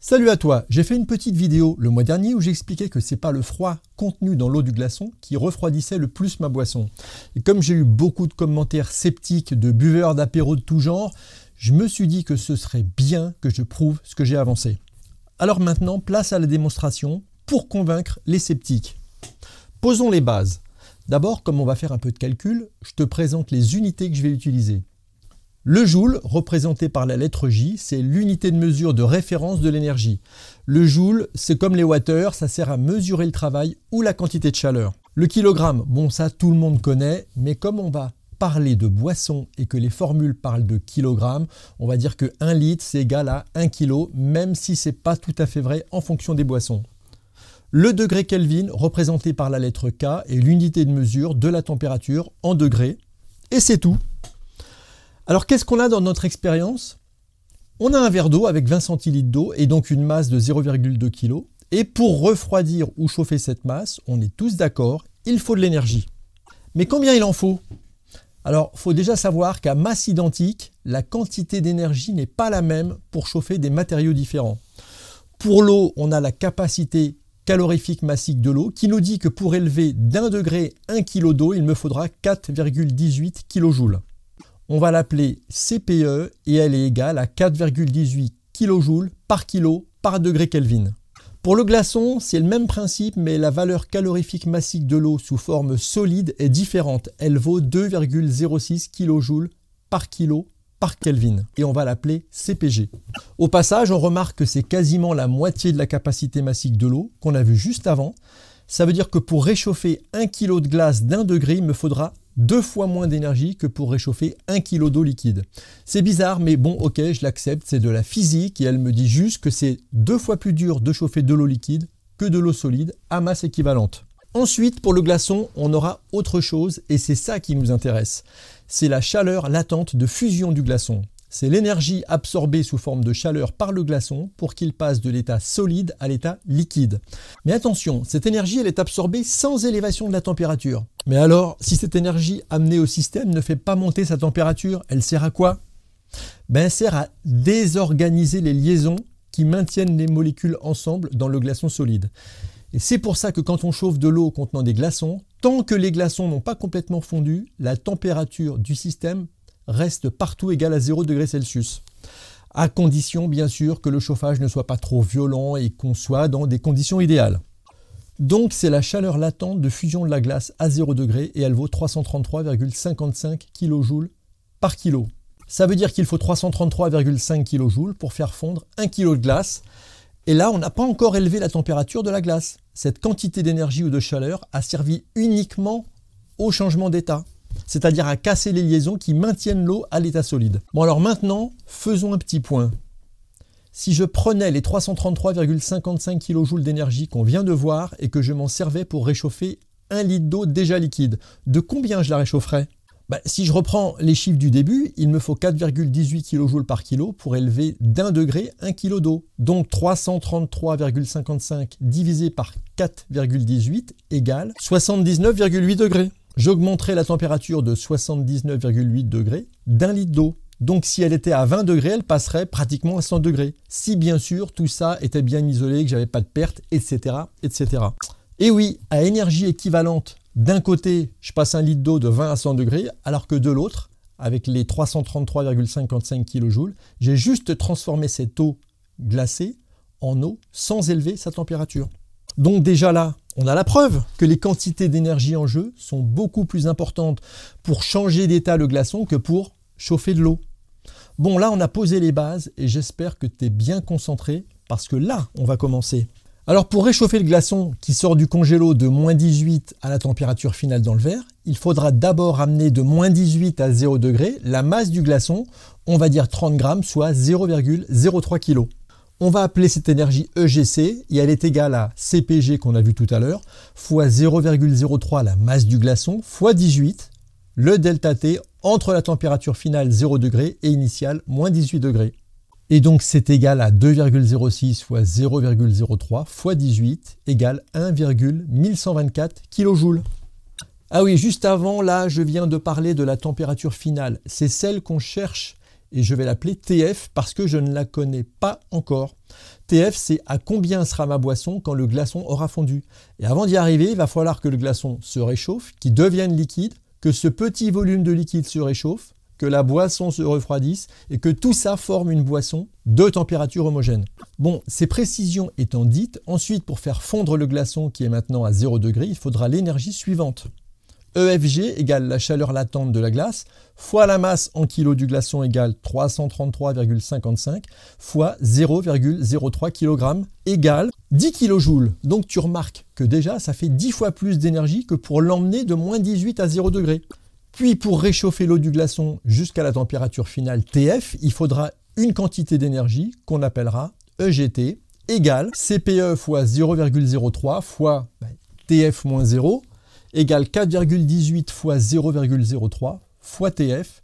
Salut à toi, j'ai fait une petite vidéo le mois dernier où j'expliquais que c'est pas le froid contenu dans l'eau du glaçon qui refroidissait le plus ma boisson. Et comme j'ai eu beaucoup de commentaires sceptiques de buveurs d'apéro de tout genre, je me suis dit que ce serait bien que je prouve ce que j'ai avancé. Alors maintenant, place à la démonstration pour convaincre les sceptiques. Posons les bases. D'abord, comme on va faire un peu de calcul, je te présente les unités que je vais utiliser. Le joule, représenté par la lettre J, c'est l'unité de mesure de référence de l'énergie. Le joule, c'est comme les watts, ça sert à mesurer le travail ou la quantité de chaleur. Le kilogramme, bon ça tout le monde connaît, mais comme on va parler de boisson et que les formules parlent de kilogrammes, on va dire que 1 litre c'est égal à 1 kg, même si c'est pas tout à fait vrai en fonction des boissons. Le degré Kelvin, représenté par la lettre K, est l'unité de mesure de la température en degrés. Et c'est tout. Alors qu'est-ce qu'on a dans notre expérience? On a un verre d'eau avec 20 centilitres d'eau et donc une masse de 0,2 kg. Et pour refroidir ou chauffer cette masse, on est tous d'accord, il faut de l'énergie. Mais combien il en faut? Alors, il faut déjà savoir qu'à masse identique, la quantité d'énergie n'est pas la même pour chauffer des matériaux différents. Pour l'eau, on a la capacité calorifique massique de l'eau qui nous dit que pour élever d'1 degré 1 kg d'eau, il me faudra 4,18 kJ. On va l'appeler CPE et elle est égale à 4,18 kJ par kilo par degré Kelvin. Pour le glaçon, c'est le même principe, mais la valeur calorifique massique de l'eau sous forme solide est différente. Elle vaut 2,06 kJ par kilo par Kelvin et on va l'appeler CPG. Au passage, on remarque que c'est quasiment la moitié de la capacité massique de l'eau qu'on a vu juste avant. Ça veut dire que pour réchauffer 1 kg de glace d'1 degré, il me faudra 2 fois moins d'énergie que pour réchauffer 1 kg d'eau liquide. C'est bizarre, mais bon, ok, je l'accepte, c'est de la physique et elle me dit juste que c'est 2 fois plus dur de chauffer de l'eau liquide que de l'eau solide à masse équivalente. Ensuite, pour le glaçon, on aura autre chose et c'est ça qui nous intéresse. C'est la chaleur latente de fusion du glaçon. C'est l'énergie absorbée sous forme de chaleur par le glaçon pour qu'il passe de l'état solide à l'état liquide. Mais attention, cette énergie elle est absorbée sans élévation de la température. Mais alors, si cette énergie amenée au système ne fait pas monter sa température, elle sert à quoi? Elle sert à désorganiser les liaisons qui maintiennent les molécules ensemble dans le glaçon solide. Et c'est pour ça que quand on chauffe de l'eau contenant des glaçons, tant que les glaçons n'ont pas complètement fondu, la température du système reste partout égale à 0 degré Celsius. À condition, bien sûr, que le chauffage ne soit pas trop violent et qu'on soit dans des conditions idéales. Donc, c'est la chaleur latente de fusion de la glace à 0 degré et elle vaut 333,55 kJ par kilo. Ça veut dire qu'il faut 333,5 kJ pour faire fondre 1 kg de glace. Et là, on n'a pas encore élevé la température de la glace. Cette quantité d'énergie ou de chaleur a servi uniquement au changement d'état, c'est-à-dire à casser les liaisons qui maintiennent l'eau à l'état solide. Bon alors maintenant, faisons un petit point. Si je prenais les 333,55 kJ d'énergie qu'on vient de voir et que je m'en servais pour réchauffer 1 litre d'eau déjà liquide, de combien je la réchaufferais? Si je reprends les chiffres du début, il me faut 4,18 kJ par kilo pour élever d'1 degré 1 kg d'eau. Donc 333,55 divisé par 4,18 égale 79,8 degrés. J'augmenterai la température de 79,8 degrés d'1 litre d'eau. Donc si elle était à 20 degrés, elle passerait pratiquement à 100 degrés. Si bien sûr tout ça était bien isolé, que j'avais pas de perte, etc., etc. Et oui, à énergie équivalente, d'un côté, je passe 1 litre d'eau de 20 à 100 degrés, alors que de l'autre, avec les 333,55 kJ, j'ai juste transformé cette eau glacée en eau sans élever sa température. Donc déjà là, on a la preuve que les quantités d'énergie en jeu sont beaucoup plus importantes pour changer d'état le glaçon que pour chauffer de l'eau. Bon, là, on a posé les bases et j'espère que tu es bien concentré parce que là, on va commencer. Alors, pour réchauffer le glaçon qui sort du congélo de -18 à la température finale dans le verre, il faudra d'abord amener de -18 à 0 degré la masse du glaçon, on va dire 30 grammes, soit 0,03 kg. On va appeler cette énergie EGC et elle est égale à CPG qu'on a vu tout à l'heure, fois 0,03 la masse du glaçon, fois 18, le delta T entre la température finale 0 degré et initiale -18 degrés. Et donc c'est égal à 2,06 fois 0,03 fois 18 égale 1,1124 kJ. Ah oui, juste avant, là, je viens de parler de la température finale. C'est celle qu'on cherche et je vais l'appeler TF parce que je ne la connais pas encore. TF, c'est à combien sera ma boisson quand le glaçon aura fondu. Et avant d'y arriver, il va falloir que le glaçon se réchauffe, qu'il devienne liquide, que ce petit volume de liquide se réchauffe, que la boisson se refroidisse et que tout ça forme une boisson de température homogène. Bon, ces précisions étant dites, ensuite pour faire fondre le glaçon qui est maintenant à 0 degré, il faudra l'énergie suivante. EFG égale la chaleur latente de la glace, fois la masse en kilos du glaçon égale 333,55, fois 0,03 kg égale 10 kJ. Donc tu remarques que déjà ça fait 10 fois plus d'énergie que pour l'emmener de moins 18 à 0 degré. Puis pour réchauffer l'eau du glaçon jusqu'à la température finale TF, il faudra une quantité d'énergie qu'on appellera EGT égale CPE fois 0,03 fois TF moins 0 égale 4,18 fois 0,03 fois TF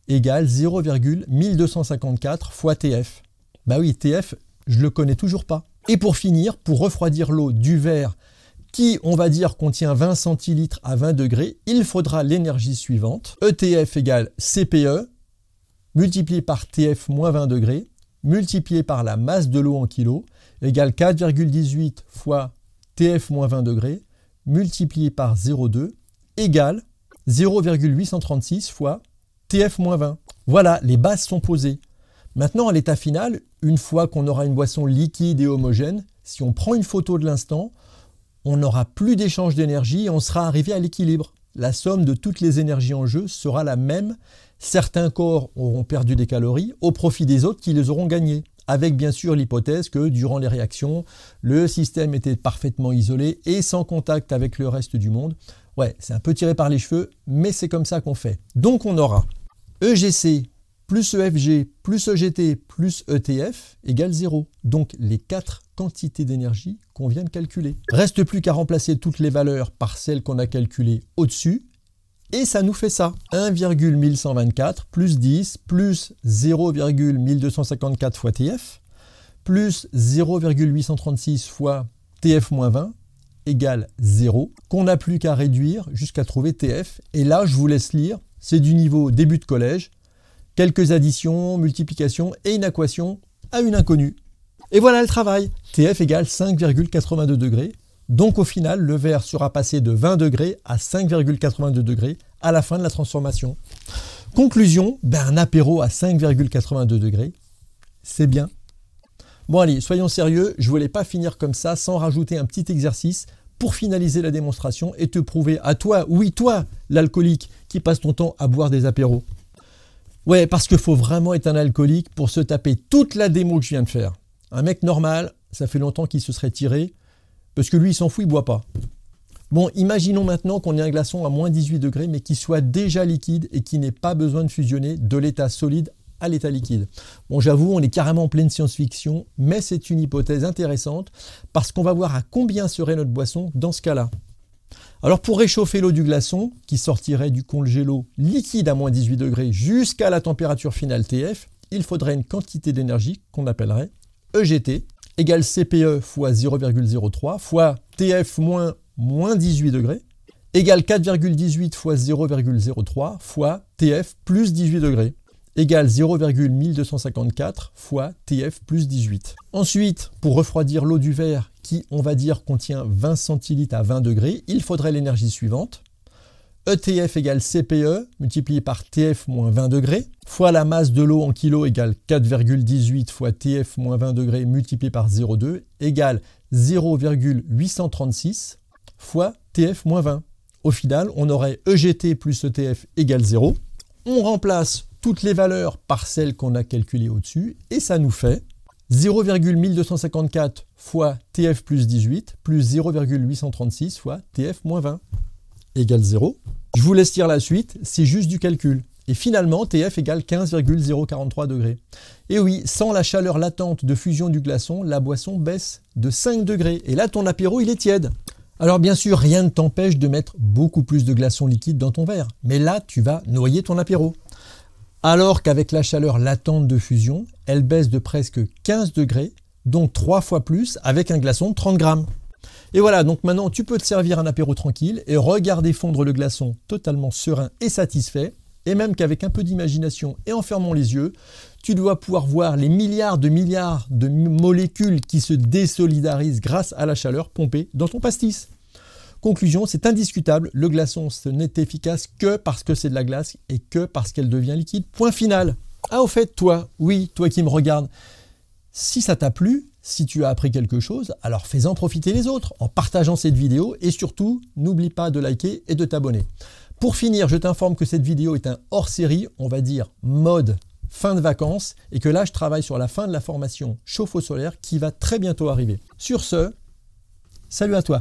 égale 0,1254 fois TF. Bah oui, TF, je le connais toujours pas. Et pour finir, pour refroidir l'eau du verre qui, on va dire, contient 20 centilitres à 20 degrés, il faudra l'énergie suivante. ETF égale CPE, multiplié par TF moins 20 degrés, multiplié par la masse de l'eau en kilos, égale 4,18 fois TF moins 20 degrés, multiplié par 0,2, égale 0,836 fois TF moins 20. Voilà, les bases sont posées. Maintenant, à l'état final, une fois qu'on aura une boisson liquide et homogène, si on prend une photo de l'instant, on n'aura plus d'échange d'énergie et on sera arrivé à l'équilibre. La somme de toutes les énergies en jeu sera la même. Certains corps auront perdu des calories au profit des autres qui les auront gagnées. Avec bien sûr l'hypothèse que durant les réactions, le système était parfaitement isolé et sans contact avec le reste du monde. Ouais, c'est un peu tiré par les cheveux, mais c'est comme ça qu'on fait. Donc on aura EGC plus EFG plus EGT plus ETF égale 0. Donc les 4 quantités d'énergie qu'on vient de calculer. Reste plus qu'à remplacer toutes les valeurs par celles qu'on a calculées au-dessus. Et ça nous fait ça. 1,1124 plus 10 plus 0,1254 fois TF plus 0,836 fois TF moins 20 égale 0. Qu'on n'a plus qu'à réduire jusqu'à trouver TF. Et là, je vous laisse lire. C'est du niveau début de collège. Quelques additions, multiplications et une équation à une inconnue. Et voilà le travail. TF égale 5,82 degrés. Donc au final, le verre sera passé de 20 degrés à 5,82 degrés à la fin de la transformation. Conclusion, un apéro à 5,82 degrés, c'est bien. Bon allez, soyons sérieux, je ne voulais pas finir comme ça sans rajouter un petit exercice pour finaliser la démonstration et te prouver à toi, oui toi, l'alcoolique qui passe ton temps à boire des apéros. Ouais, parce qu'il faut vraiment être un alcoolique pour se taper toute la démo que je viens de faire. Un mec normal, ça fait longtemps qu'il se serait tiré, parce que lui, il s'en fout, il ne boit pas. Bon, imaginons maintenant qu'on ait un glaçon à moins 18 degrés, mais qui soit déjà liquide et qui n'ait pas besoin de fusionner de l'état solide à l'état liquide. Bon, j'avoue, on est carrément en pleine science-fiction, mais c'est une hypothèse intéressante, parce qu'on va voir à combien serait notre boisson dans ce cas-là. Alors pour réchauffer l'eau du glaçon, qui sortirait du congélo liquide à moins 18 degrés jusqu'à la température finale TF, il faudrait une quantité d'énergie qu'on appellerait EGT, égale CPE fois 0,03 fois TF moins 18 degrés, égale 4,18 fois 0,03 fois TF plus 18 degrés, égale 0,1254 fois TF plus 18. Ensuite, pour refroidir l'eau du verre, qui, on va dire, contient 20 centilitres à 20 degrés, il faudrait l'énergie suivante. ETF égale CPE multiplié par TF moins 20 degrés, fois la masse de l'eau en kilos égale 4,18 fois TF moins 20 degrés multiplié par 0,2 égale 0,836 fois TF moins 20. Au final, on aurait EGT plus ETF égale 0. On remplace toutes les valeurs par celles qu'on a calculées au-dessus et ça nous fait 0,1254 fois TF plus 18 plus 0,836 fois TF moins 20 égale 0. Je vous laisse lire la suite, c'est juste du calcul. Et finalement, TF égale 15,043 degrés. Et oui, sans la chaleur latente de fusion du glaçon, la boisson baisse de 5 degrés. Et là, ton apéro, il est tiède. Alors bien sûr, rien ne t'empêche de mettre beaucoup plus de glaçons liquides dans ton verre. Mais là, tu vas noyer ton apéro. Alors qu'avec la chaleur latente de fusion, elle baisse de presque 15 degrés, donc 3 fois plus avec un glaçon de 30 grammes. Et voilà, donc maintenant tu peux te servir un apéro tranquille et regarder fondre le glaçon totalement serein et satisfait. et même qu'avec un peu d'imagination et en fermant les yeux, tu dois pouvoir voir les milliards de molécules qui se désolidarisent grâce à la chaleur pompée dans ton pastis. Conclusion, c'est indiscutable, le glaçon ce n'est efficace que parce que c'est de la glace et que parce qu'elle devient liquide. Point final. Ah au fait, toi, oui, toi qui me regardes, si ça t'a plu, si tu as appris quelque chose, alors fais-en profiter les autres en partageant cette vidéo et surtout, n'oublie pas de liker et de t'abonner. Pour finir, je t'informe que cette vidéo est un hors-série, on va dire mode fin de vacances, et que là, je travaille sur la fin de la formation chauffe-eau solaire qui va très bientôt arriver. Sur ce, salut à toi!